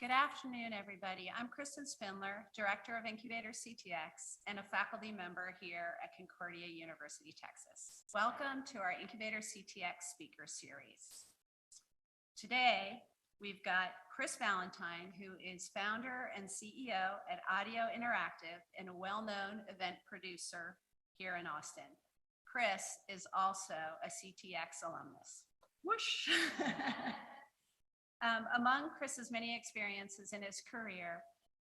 Good afternoon, everybody. I'm Kristen Spindler, Director of IncubatorCTX and a faculty member here at Concordia University, Texas. Welcome to our IncubatorCTX speaker series. Today, we've got Chris Valentine, who is founder and CEO at Adeo Interactive and a well-known event producer here in Austin. Chris is also a CTX alumnus. Whoosh! Among Chris's many experiences in his career,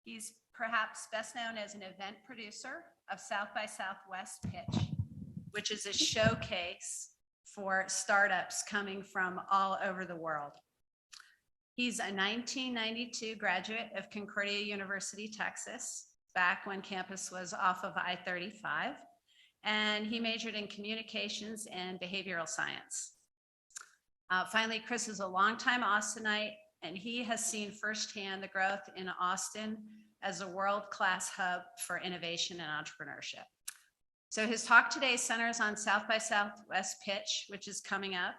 he's perhaps best known as an event producer of South by Southwest Pitch, which is a showcase for startups coming from all over the world. He's a 1992 graduate of Concordia University, Texas, back when campus was off of I-35, and he majored in communications and behavioral science. Finally, Chris is a longtime Austinite, and he has seen firsthand the growth in Austin as a world-class hub for innovation and entrepreneurship. So his talk today centers on South by Southwest Pitch, which is coming up,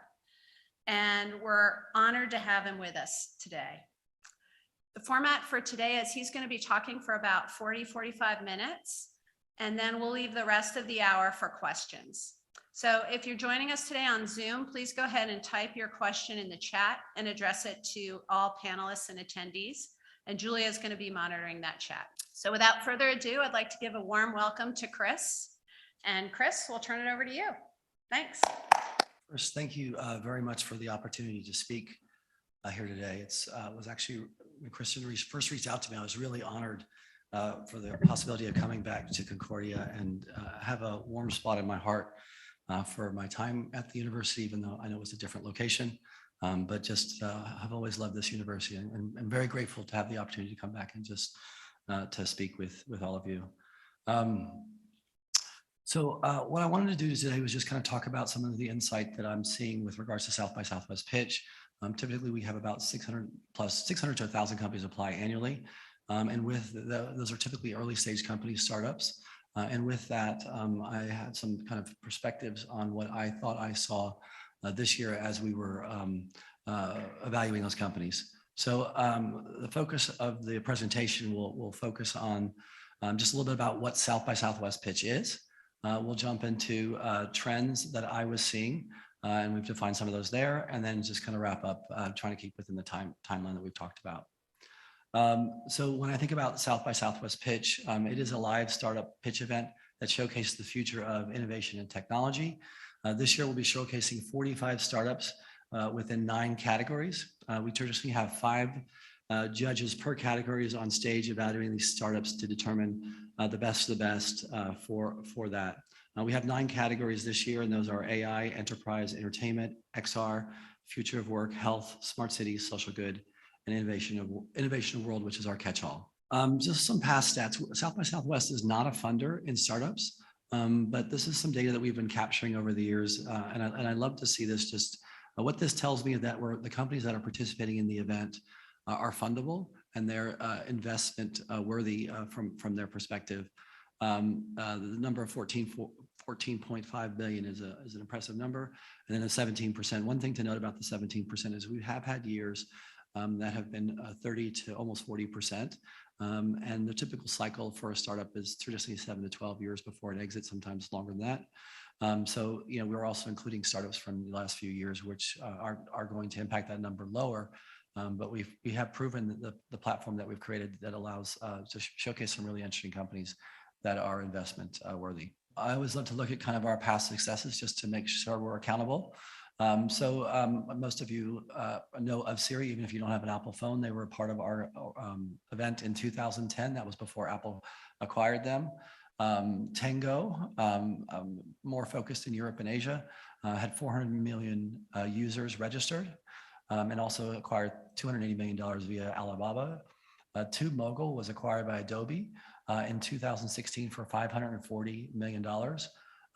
and we're honored to have him with us today. The format for today is he's going to be talking for about 40-45 minutes, and then we'll leave the rest of the hour for questions. So if you're joining us today on Zoom, please go ahead and type your question in the chat and address it to all panelists and attendees. And Julia is going to be monitoring that chat. So without further ado, I'd like to give a warm welcome to Chris. And Chris, we'll turn it over to you. Thanks. First, thank you very much for the opportunity to speak here today. It was actually, when Kristen first reached out to me, I was really honored for the possibility of coming back to Concordia and have a warm spot in my heart for my time at the university, even though I know it was a different location, but just I've always loved this university, and I'm very grateful to have the opportunity to come back and just to speak with all of you. So what I wanted to do today was just kind of talk about some of the insight that I'm seeing with regards to South by Southwest Pitch. Typically, we have about 600 to 1,000 companies apply annually, and with those are typically early stage companies, startups. And with that, I had some kind of perspectives on what I thought I saw this year as we were evaluating those companies. So the focus of the presentation will focus on just a little bit about what South by Southwest Pitch is. We'll jump into trends that I was seeing, and we've defined some of those there, and then just kind of wrap up trying to keep within the timeline that we've talked about. So when I think about South by Southwest Pitch, it is a live startup pitch event that showcases the future of innovation and technology. This year we'll be showcasing 45 startups within 9 categories. We traditionally have 5 judges per categories on stage evaluating these startups to determine the best of the best for that. We have 9 categories this year, and those are AI, enterprise, entertainment, XR, future of work, health, smart cities, social good, and innovation world, which is our catch-all. Just some past stats. South by Southwest is not a funder in startups, but this is some data that we've been capturing over the years, and I love to see this. Just what this tells me is that the companies that are participating in the event are fundable and they're investment worthy from their perspective. The number of 14.5 billion is an impressive number, and then a 17%. One thing to note about the 17% is we have had years that have been 30 to almost 40%. And the typical cycle for a startup is traditionally 7 to 12 years before it exits, sometimes longer than that. So, you know, we're also including startups from the last few years, which are going to impact that number lower. But we have proven that the platform that we've created that allows to showcase some really interesting companies that are investment worthy. I always love to look at kind of our past successes just to make sure we're accountable. Most of you know of Siri, even if you don't have an Apple phone. They were a part of our event in 2010. That was before Apple acquired them. Tango, more focused in Europe and Asia, had 400 million users registered, and also acquired $280 million via Alibaba. TubeMogul was acquired by Adobe in 2016 for $540 million.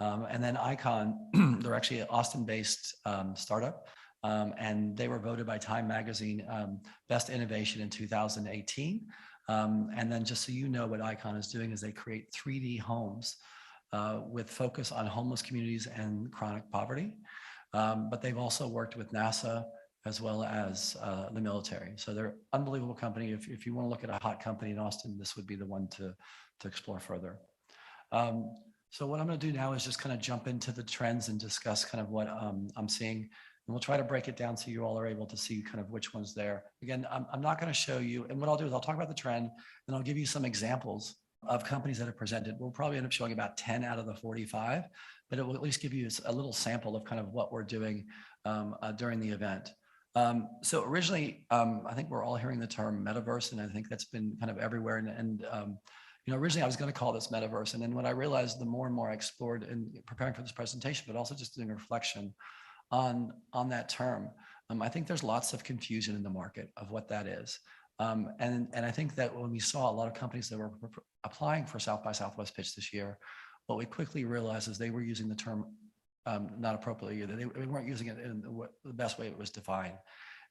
And then Icon, they're actually an Austin-based startup, and they were voted by Time Magazine Best Innovation in 2018. And then just so you know, what Icon is doing is they create 3D homes with focus on homeless communities and chronic poverty. But they've also worked with NASA as well as the military. So they're unbelievable company. If you want to look at a hot company in Austin, this would be the one to explore further. So what I'm going to do now is just kind of jump into the trends and discuss kind of what I'm seeing. And we'll try to break it down so you all are able to see kind of which one's there. Again, I'm not going to show you. And what I'll do is I'll talk about the trend and I'll give you some examples of companies that have presented. We'll probably end up showing about 10 out of the 45, but it will at least give you a little sample of kind of what we're doing during the event. So originally, I think we're all hearing the term metaverse, and I think that's been kind of everywhere. And you know, originally I was going to call this metaverse, and then what I realized, the more and more I explored in preparing for this presentation, but also just doing a reflection on that term, I think there's lots of confusion in the market of what that is. And I think that when we saw a lot of companies that were applying for South by Southwest Pitch this year, what we quickly realized is they were using the term not appropriately either. They weren't using it in the best way it was defined.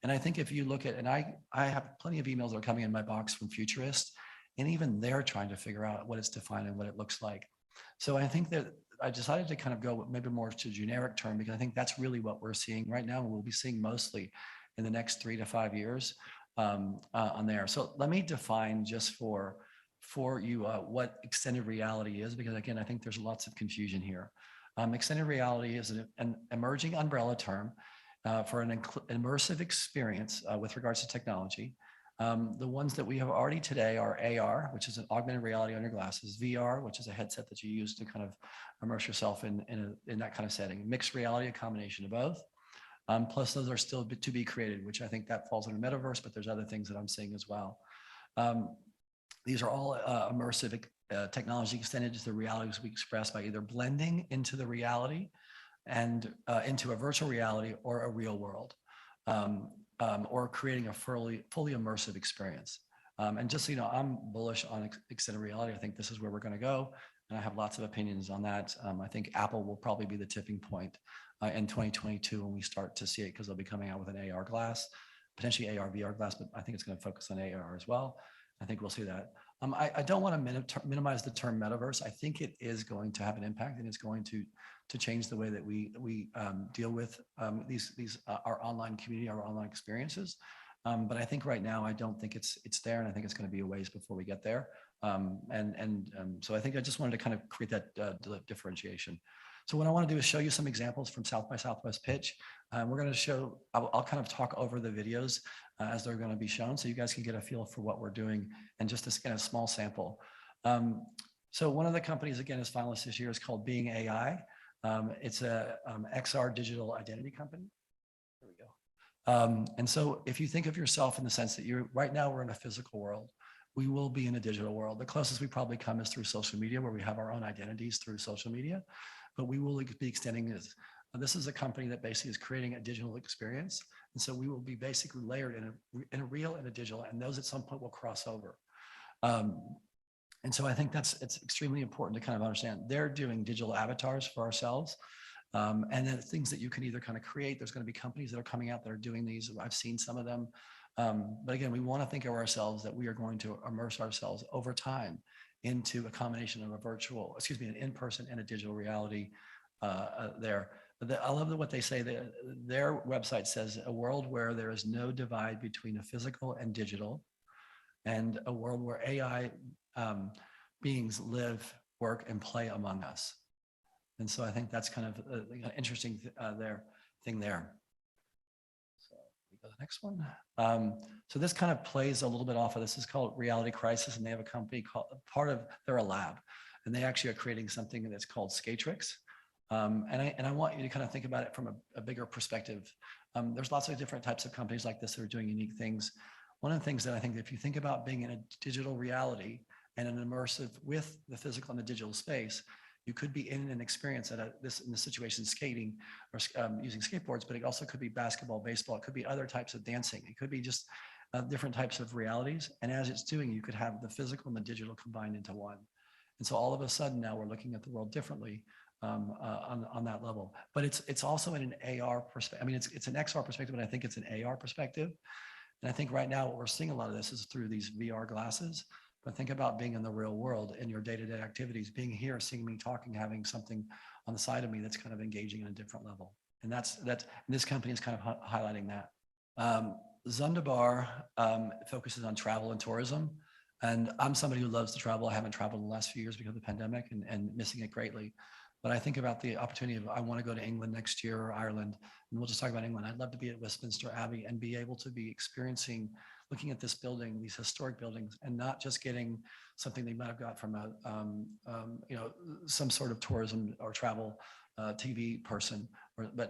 And I think if you look at, and I have plenty of emails that are coming in my box from futurists, and even they're trying to figure out what it's defined and what it looks like. So I think that I decided to kind of go maybe more to generic term, because I think that's really what we're seeing right now. And we'll be seeing mostly in the next 3 to 5 years on there. So let me define just for you what extended reality is, because again, I think there's lots of confusion here. Extended reality is an emerging umbrella term for an immersive experience with regards to technology. The ones that we have already today are AR, which is an augmented reality on your glasses, VR, which is a headset that you use to kind of immerse yourself in that kind of setting, mixed reality, a combination of both. Plus those are still to be created, which I think that falls under metaverse, but there's other things that I'm seeing as well. These are all immersive technology extended to the realities we express by either blending into the reality and into a virtual reality or a real world. Or creating a fully immersive experience. And just so you know, I'm bullish on extended reality. I think this is where we're going to go. And I have lots of opinions on that. I think Apple will probably be the tipping point in 2022 when we start to see it, because they'll be coming out with an AR glass, potentially AR, VR glass, but I think it's going to focus on AR as well. I think we'll see that. I don't want to minimize the term metaverse. I think it is going to have an impact, and it's going to change the way that we deal with our online community, our online experiences. But I think right now, I don't think it's there, and I think it's going to be a ways before we get there. So I think I just wanted to kind of create that differentiation. So what I want to do is show you some examples from South by Southwest Pitch. We're going to show, I'll kind of talk over the videos as they're going to be shown, so you guys can get a feel for what we're doing, and just to get a small sample. So one of the companies, again, is finalists this year, is called Being AI. It's a XR digital identity company. There we go. And so if you think of yourself in the sense that right now we're in a physical world, we will be in a digital world. The closest we probably come is through social media, where we have our own identities through social media, but we will be extending this. This is a company that basically is creating a digital experience. And so we will be basically layered in a real and a digital, and those at some point will cross over. And so I think it's extremely important to kind of understand. They're doing digital avatars for ourselves. And then things that you can either kind of create. There's going to be companies that are coming out that are doing these. I've seen some of them. But again, we want to think of ourselves that we are going to immerse ourselves over time into a combination of an in-person and a digital reality there. I love what they say. Their website says a world where there is no divide between a physical and digital, and a world where AI beings live, work, and play among us. And so I think that's kind of an interesting thing there. So we go to the next one. So this kind of plays a little bit off of this. Is called Reality Crisis, and they have a company they're a lab, and they actually are creating something that's called Skatrix. And I want you to kind of think about it from a bigger perspective. There's lots of different types of companies like this that are doing unique things. One of the things that I think, if you think about being in a digital reality and an immersive with the physical and the digital space, you could be in an experience in this situation, skating or using skateboards, but it also could be basketball, baseball. It could be other types of dancing. It could be just different types of realities. And as it's doing, you could have the physical and the digital combined into one. And so all of a sudden now we're looking at the world differently on that level. But it's also in an AR perspective. I mean, it's an XR perspective, but I think it's an AR perspective. And I think right now what we're seeing a lot of this is through these VR glasses. But think about being in the real world in your day-to-day activities, being here, seeing me talking, having something on the side of me that's kind of engaging in a different level. And this company is kind of highlighting that. Zundabar focuses on travel and tourism. And I'm somebody who loves to travel. I haven't traveled in the last few years because of the pandemic and missing it greatly. But I think about the opportunity of I want to go to England next year or Ireland, and we'll just talk about England. I'd love to be at Westminster Abbey and be able to be experiencing, looking at this building, these historic buildings, and not just getting something they might have got from a, some sort of tourism or travel TV person,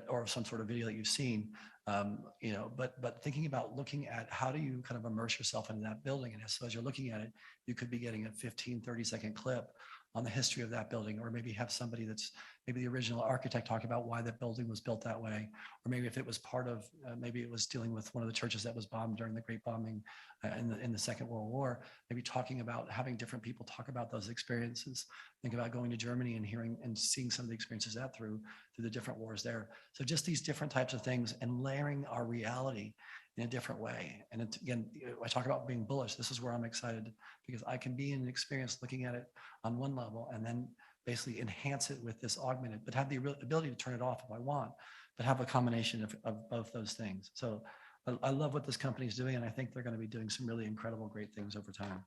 or some sort of video that you've seen, but thinking about looking at how do you kind of immerse yourself into that building. And so as you're looking at it, you could be getting a 15, 30-second clip on the history of that building, or maybe have somebody that's maybe the original architect talk about why that building was built that way, or maybe if it was part of, maybe it was dealing with one of the churches that was bombed during the Great Bombing in the Second World War, maybe talking about having different people talk about those experiences. Think about going to Germany and hearing and seeing some of the experiences that through the different wars there. So just these different types of things and layering our reality in a different way. And again, I talk about being bullish. This is where I'm excited, because I can be in an experience looking at it on one level and then basically enhance it with this augmented, but have the ability to turn it off if I want, but have a combination of both those things. So I love what this company is doing, and I think they're going to be doing some really incredible, great things over time.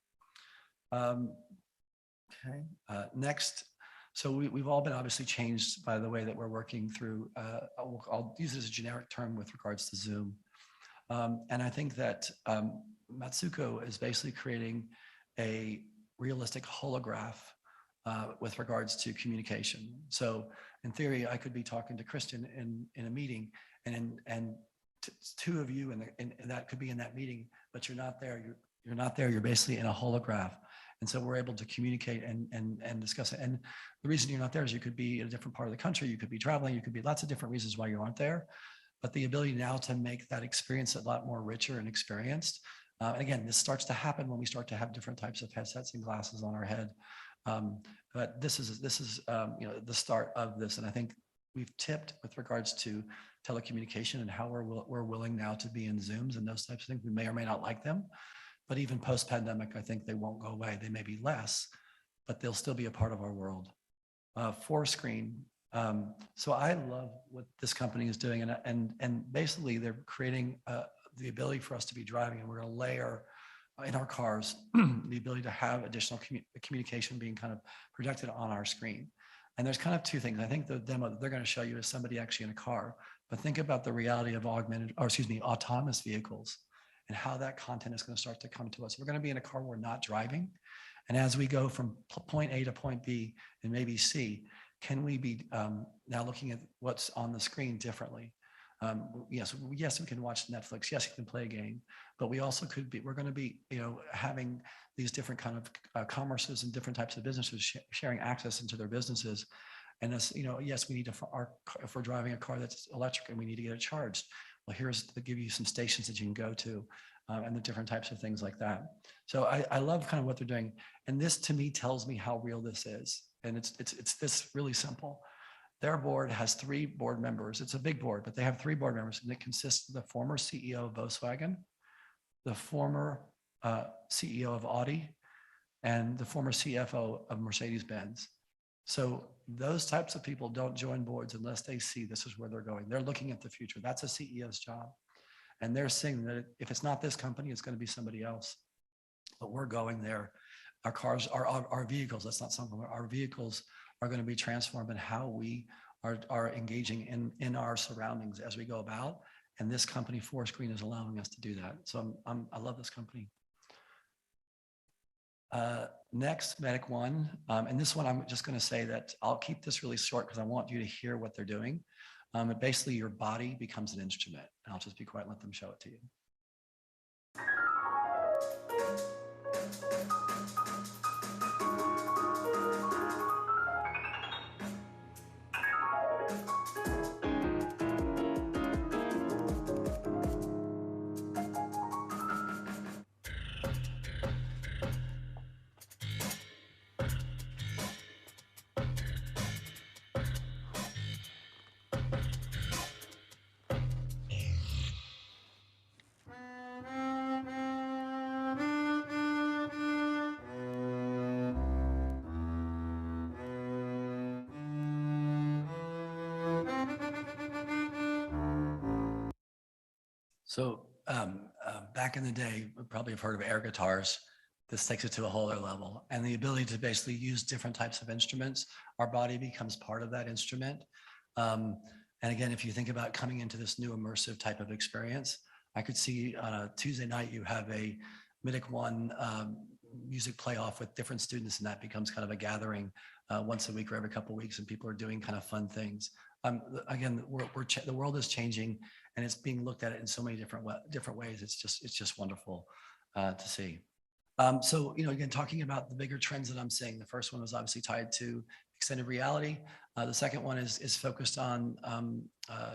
Next. So we've all been obviously changed by the way that we're working through, I'll use it as a generic term with regards to Zoom. And I think that Matsuko is basically creating a realistic holograph with regards to communication. So in theory, I could be talking to Christian in a meeting, and two of you, and that could be in that meeting, but you're not there. You're not there. You're basically in a holograph. And so we're able to communicate and discuss it. And the reason you're not there is you could be in a different part of the country. You could be traveling. You could be lots of different reasons why you aren't there. But the ability now to make that experience a lot more richer and experienced. And again, this starts to happen when we start to have different types of headsets and glasses on our head. But this is the start of this. And I think we've tipped with regards to telecommunication and how we're willing now to be in Zooms and those types of things. We may or may not like them, but even post-pandemic, I think they won't go away. They may be less, but they'll still be a part of our world. Four-screen. So I love what this company is doing, and basically they're creating the ability for us to be driving, and we're going to layer in our cars the ability to have additional communication being kind of projected on our screen. And there's kind of two things. I think the demo that they're going to show you is somebody actually in a car, but think about the reality of autonomous vehicles and how that content is going to start to come to us. We're going to be in a car we're not driving. And as we go from point A to point B and maybe C, can we be now looking at what's on the screen differently? Yes, we can watch Netflix. Yes, you can play a game, but we also we're going to be, having these different kind of commerces and different types of businesses sharing access into their businesses. And as yes, we need if we're driving a car that's electric and we need to get it charged. Well, here's to give you some stations that you can go to, and the different types of things like that. So I love kind of what they're doing. And this to me tells me how real this is. And it's this really simple. Their board has 3 board members. It's a big board, but they have 3 board members, and it consists of the former CEO of Volkswagen, the former CEO of Audi, and the former CFO of Mercedes-Benz. So those types of people don't join boards unless they see this is where they're going. They're looking at the future. That's a CEO's job. And they're saying that if it's not this company, it's going to be somebody else. But we're going there. Our cars, our vehicles, that's not something, our vehicles are going to be transformed in how we are engaging in our surroundings as we go about. And this company, Fourscreen, is allowing us to do that. So I love this company. Next, Medic One. And this one, I'm just going to say that I'll keep this really short because I want you to hear what they're doing. But basically, your body becomes an instrument. And I'll just be quiet and let them show it to you. So back in the day, you probably have heard of air guitars. This takes it to a whole other level. And the ability to basically use different types of instruments, our body becomes part of that instrument. And again, if you think about coming into this new immersive type of experience, I could see Tuesday night, you have a MIDIC one music play off with different students, and that becomes kind of a gathering once a week or every couple of weeks, and people are doing kind of fun things. Again, the world is changing, and it's being looked at it in so many different ways. It's just wonderful to see. So, again, talking about the bigger trends that I'm seeing, the first one was obviously tied to extended reality. The second one is focused on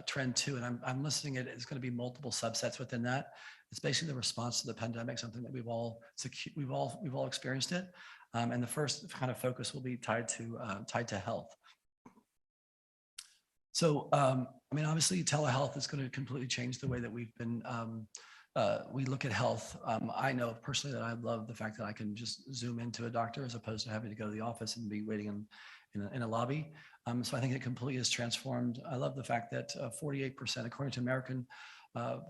trend 2, and I'm listing it. It's going to be multiple subsets within that. It's basically the response to the pandemic, something that we've all experienced it. And the first kind of focus will be tied to health. So, obviously, telehealth is going to completely change the way that we look at health. I know personally that I love the fact that I can just zoom into a doctor as opposed to having to go to the office and be waiting in a lobby. So I think it completely has transformed. I love the fact that 48%, according to American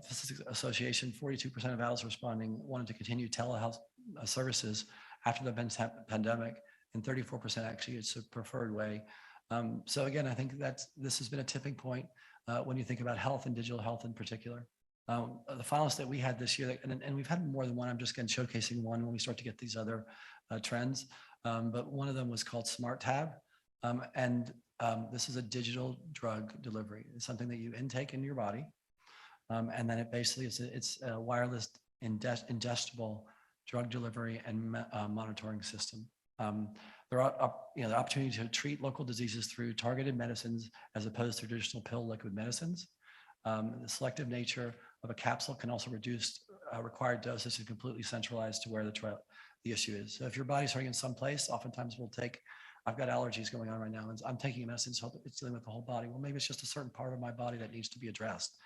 Physicians Association, 42% of adults responding wanted to continue telehealth services after the pandemic, and 34% actually it's a preferred way. So again, I think this has been a tipping point when you think about health and digital health in particular. The finalists that we had this year, and we've had more than one, I'm just again showcasing one when we start to get these other trends, but one of them was called Smart Tab. And this is a digital drug delivery. It's something that you intake in your body. And then it basically it's a wireless ingestible drug delivery and monitoring system. There are the opportunity to treat local diseases through targeted medicines as opposed to traditional pill liquid medicines. The selective nature of a capsule can also reduce required doses and completely centralized to where the issue is. So if your body's hurting in some place, oftentimes I've got allergies going on right now, and I'm taking a medicine, so it's dealing with the whole body. Well, maybe it's just a certain part of my body that needs to be addressed.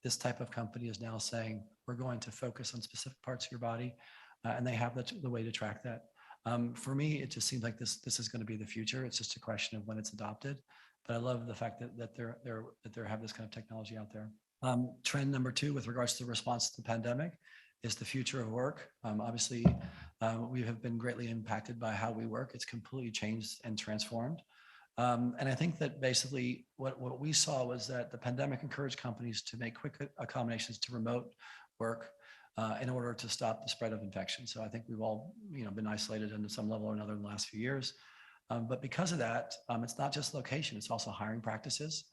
This type of company is now saying, we're going to focus on specific parts of your body, and they have the way to track that. For me, it just seems like this is going to be the future. It's just a question of when it's adopted. But I love the fact that they have this kind of technology out there. Trend number 2 with regards to the response to the pandemic is the future of work. Obviously, we have been greatly impacted by how we work. It's completely changed and transformed. And I think that basically what we saw was that the pandemic encouraged companies to make quick accommodations to remote work in order to stop the spread of infection. So I think we've all been isolated into some level or another in the last few years. But because of that, it's not just location, it's also hiring practices,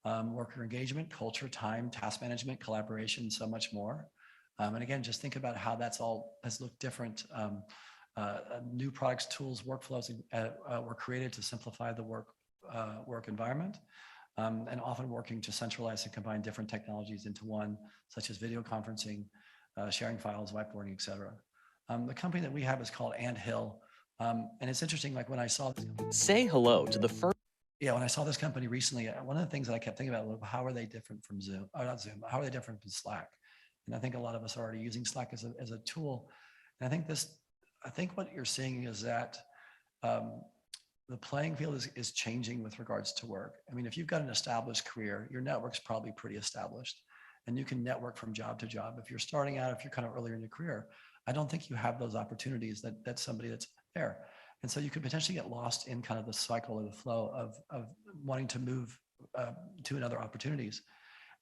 worker engagement, culture, time, task management, collaboration, so much more. And again, just think about how that's all has looked different. New products, tools, workflows were created to simplify the work environment, and often working to centralize and combine different technologies into one, such as video conferencing, sharing files, whiteboarding, et cetera. The company that we have is called Anthill. And it's interesting, like when I saw this, say hello to the first. Yeah, when I saw this company recently, one of the things that I kept thinking about was how are they different from Zoom? Or not Zoom, how are they different from Slack? And I think a lot of us are already using Slack as a tool. And I think what you're seeing is that the playing field is changing with regards to work. I mean, if you've got an established career, your network's probably pretty established, and you can network from job to job. If you're starting out, if you're kind of earlier in your career, I don't think you have those opportunities that somebody that's there. And so you could potentially get lost in kind of the cycle or the flow of wanting to move to another opportunities.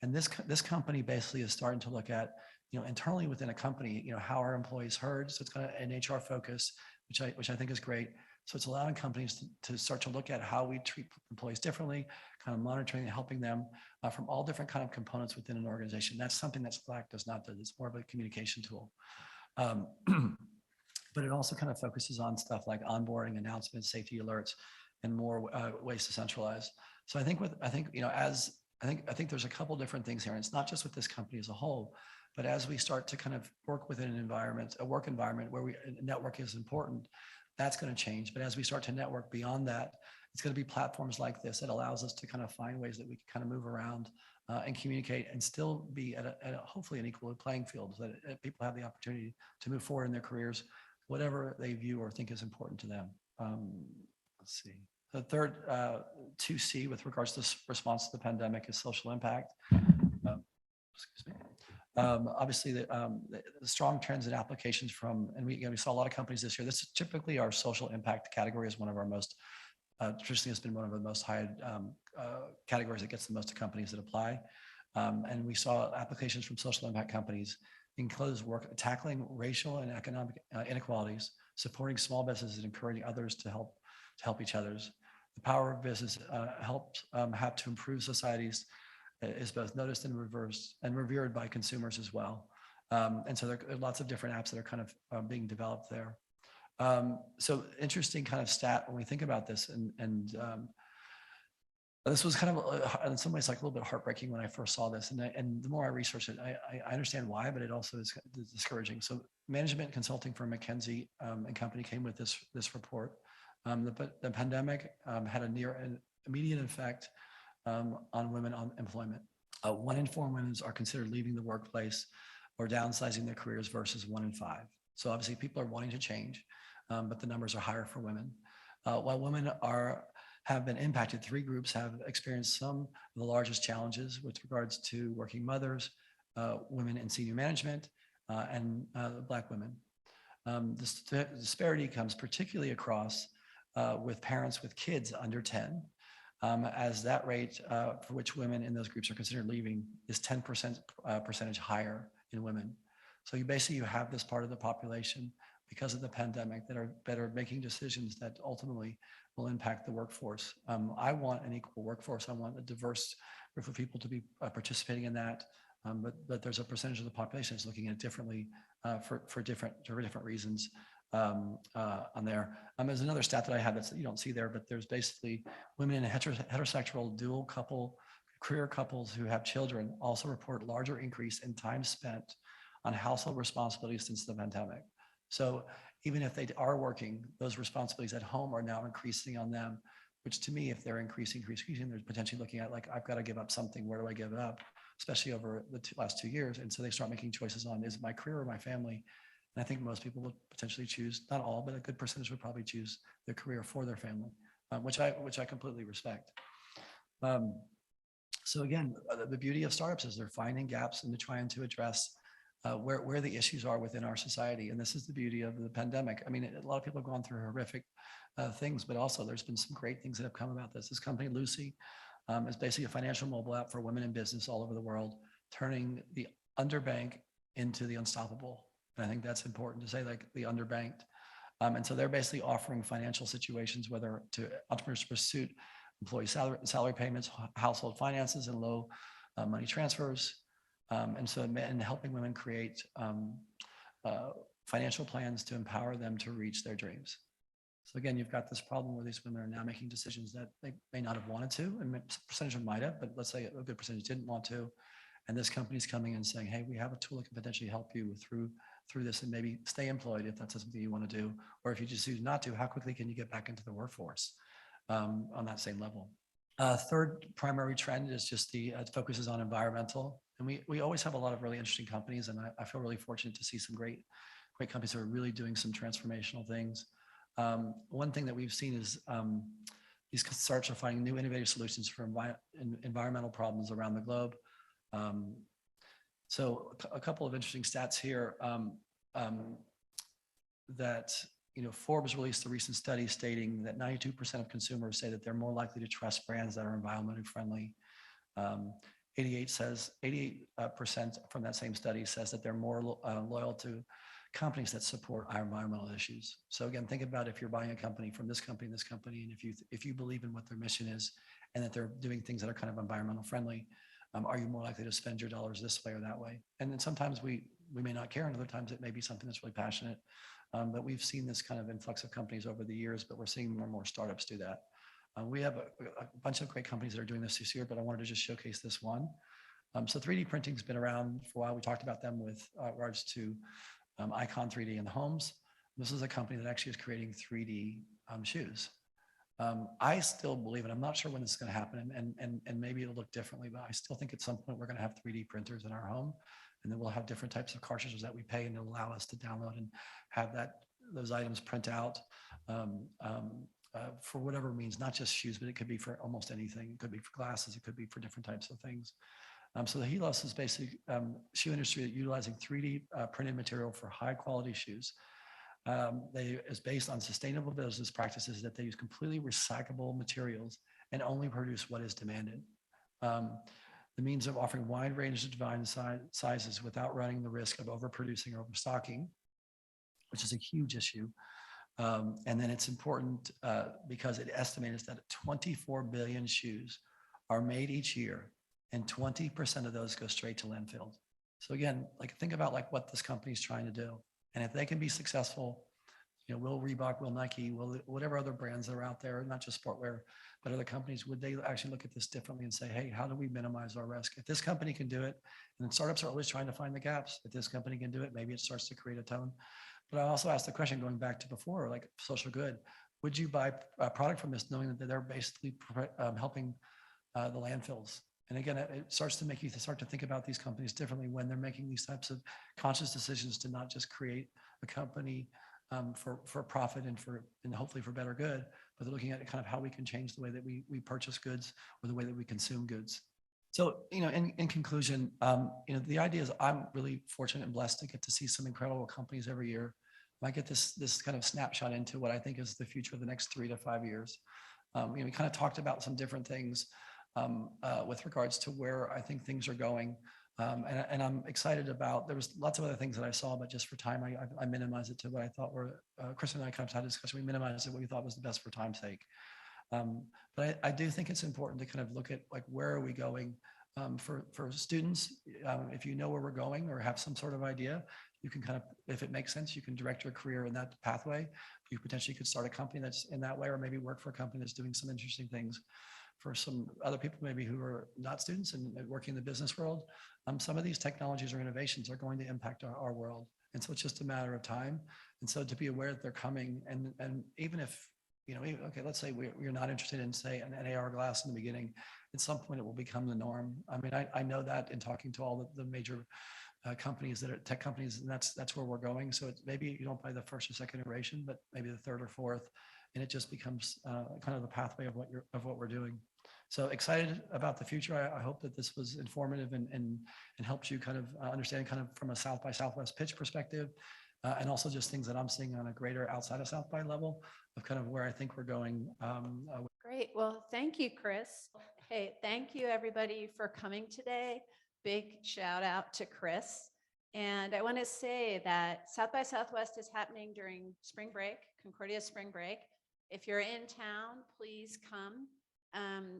And this company basically is starting to look at, internally within a company, how are employees heard? So it's kind of an HR focus, which I think is great. So it's allowing companies to start to look at how we treat employees differently, kind of monitoring and helping them from all different kind of components within an organization. That's something that Slack does not do. It's more of a communication tool. But it also kind of focuses on stuff like onboarding, announcements, safety alerts, and more ways to centralize. So I think there's a couple different things here, and it's not just with this company as a whole, but as we start to kind of work within a work environment where network is important, that's going to change. But as we start to network beyond that, it's going to be platforms like this that allows us to kind of find ways that we can kind of move around and communicate and still be at hopefully an equal playing field, so that people have the opportunity to move forward in their careers, whatever they view or think is important to them. Let's see. The third 2C with regards to response to the pandemic is social impact. Excuse me. Obviously, the strong trends in applications from, and we saw a lot of companies this year. This is typically our social impact category is one of our most, traditionally it's been one of the most high categories that gets the most companies that apply. And we saw applications from social impact companies includes work tackling racial and economic inequalities, supporting small businesses and encouraging others to help each others. The power of business helps have to improve societies is both noticed and reversed and revered by consumers as well. And so there are lots of different apps that are kind of being developed there. So interesting kind of stat when we think about this, and this was kind of in some ways like a little bit heartbreaking when I first saw this, and the more I researched it, I understand why, but it also is discouraging. So management consulting firm McKinsey and company came with this report. The pandemic had a near and immediate effect on women on employment. 1 in 4 women are considered leaving the workplace or downsizing their careers versus 1 in 5. So obviously people are wanting to change, but the numbers are higher for women. While women have been impacted, 3 groups have experienced some of the largest challenges with regards to working mothers, women in senior management, and Black women. The disparity comes particularly across with parents with kids under 10, as that rate for which women in those groups are considered leaving is 10% percentage higher in women. So you have this part of the population because of the pandemic that are making decisions that ultimately will impact the workforce. I want an equal workforce. I want a diverse group of people to be participating in that. But there's a percentage of the population that's looking at it differently for different reasons on there. There's another stat that I have that you don't see there, but there's basically women in heterosexual dual career couples who have children also report larger increase in time spent on household responsibilities since the pandemic. So even if they are working, those responsibilities at home are now increasing on them, which to me, if they're increasing, they're potentially looking at like, I've got to give up something. Where do I give it up? Especially over the last 2 years. And so they start making choices on, is it my career or my family? And I think most people would potentially choose, not all, but a good percentage would probably choose their career for their family, which I completely respect. So again, the beauty of startups is they're finding gaps and they're trying to address where the issues are within our society. And this is the beauty of the pandemic. I mean, a lot of people have gone through horrific things, but also there's been some great things that have come about this. This company, Lucy, is basically a financial mobile app for women in business all over the world, turning the underbanked into the unstoppable. And I think that's important to say, like the underbanked. And so they're basically offering financial situations, whether to entrepreneurs to pursue employee salary payments, household finances, and low money transfers. And helping women create financial plans to empower them to reach their dreams. So again, you've got this problem where these women are now making decisions that they may not have wanted to, and a percentage of them might have, but let's say a good percentage didn't want to. And this company's coming and saying, hey, we have a tool that can potentially help you through this and maybe stay employed if that's something you want to do. Or if you just choose not to, how quickly can you get back into the workforce on that same level? Third primary trend is just the focuses on environmental. And we always have a lot of really interesting companies, and I feel really fortunate to see some great companies that are really doing some transformational things. One thing that we've seen is these startups are finding new innovative solutions for environmental problems around the globe. So a couple of interesting stats here that, Forbes released a recent study stating that 92% of consumers say that they're more likely to trust brands that are environmentally friendly. 88% from that same study says that they're more loyal to companies that support our environmental issues. So again, think about if you're buying a company from this company, and if you believe in what their mission is and that they're doing things that are kind of environmental friendly, are you more likely to spend your dollars this way or that way? And then sometimes we may not care, and other times it may be something that's really passionate. But we've seen this kind of influx of companies over the years, but we're seeing more and more startups do that. We have a bunch of great companies that are doing this year, but I wanted to just showcase this one. So 3D printing has been around for a while. We talked about them with regards to Icon 3D in the homes. This is a company that actually is creating 3D shoes. I still believe, and I'm not sure when this is going to happen, and maybe it'll look differently, but I still think at some point we're going to have 3D printers in our home, and then we'll have different types of cartridges that we pay, and it'll allow us to download and have those items print out for whatever means, not just shoes, but it could be for almost anything. It could be for glasses, it could be for different types of things. So the Helos is basically shoe industry utilizing 3D printed material for high quality shoes. They is based on sustainable business practices that they use completely recyclable materials and only produce what is demanded. The means of offering wide range of design sizes without running the risk of overproducing or overstocking, which is a huge issue. And then it's important because it estimates that 24 billion shoes are made each year, and 20% of those go straight to landfills. So again, like think about like what this company is trying to do. And if they can be successful, you know, will Reebok, will Nike, will whatever other brands that are out there, not just sportwear, but other companies, would they actually look at this differently and say, hey, how do we minimize our risk? If this company can do it, and then startups are always trying to find the gaps. If this company can do it, maybe it starts to create a tone. But I also asked the question going back to before, like social good, would you buy a product from this knowing that they're basically helping the landfills? And again, it starts to make you start to think about these companies differently when they're making these types of conscious decisions to not just create a company for profit and hopefully for better good, but they're looking at kind of how we can change the way that we purchase goods or the way that we consume goods. So, you know, in conclusion, you know, the idea is I'm really fortunate and blessed to get to see some incredible companies every year. I get this kind of snapshot into what I think is the future of the next 3 to 5 years. You know, we kind of talked about some different things with regards to where I think things are going. And I'm excited about, there was lots of other things that I saw, but just for time, I minimized it to what I thought were, Chris and I kind of had a discussion, we minimized it what we thought was the best for time's sake. But I do think it's important to kind of look at like, where are we going for students? If you know where we're going or have some sort of idea, you can kind of, if it makes sense, you can direct your career in that pathway. You potentially could start a company that's in that way, or maybe work for a company that's doing some interesting things. For some other people, maybe who are not students and working in the business world, some of these technologies or innovations are going to impact our world. And so it's just a matter of time. And so to be aware that they're coming, and even if, you know, okay, let's say we're not interested in, say, an AR glass in the beginning, at some point it will become the norm. I mean, I know that in talking to all the major companies that are tech companies, and that's where we're going. So it's maybe you don't buy the first or second iteration, but maybe the third or fourth, and it just becomes kind of the pathway of what we're doing. So excited about the future. I hope that this was informative and helps you kind of understand kind of from a South by Southwest pitch perspective, and also just things that I'm seeing on a greater outside of South by level of kind of where I think we're going. Great. Well, thank you, Chris. Hey, thank you everybody for coming today. Big shout out to Chris. And I want to say that South by Southwest is happening during spring break, Concordia spring break. If you're in town, please come.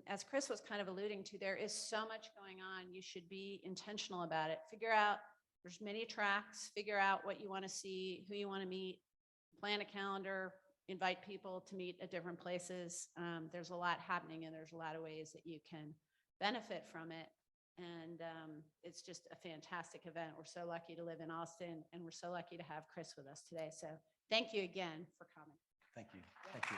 As Chris was kind of alluding to, there is so much going on. You should be intentional about it. Figure out, there's many tracks, figure out what you want to see, who you want to meet, plan a calendar, invite people to meet at different places. There's a lot happening and there's a lot of ways that you can benefit from it. And it's just a fantastic event. We're so lucky to live in Austin, and we're so lucky to have Chris with us today. So thank you again for coming. Thank you. Thank you.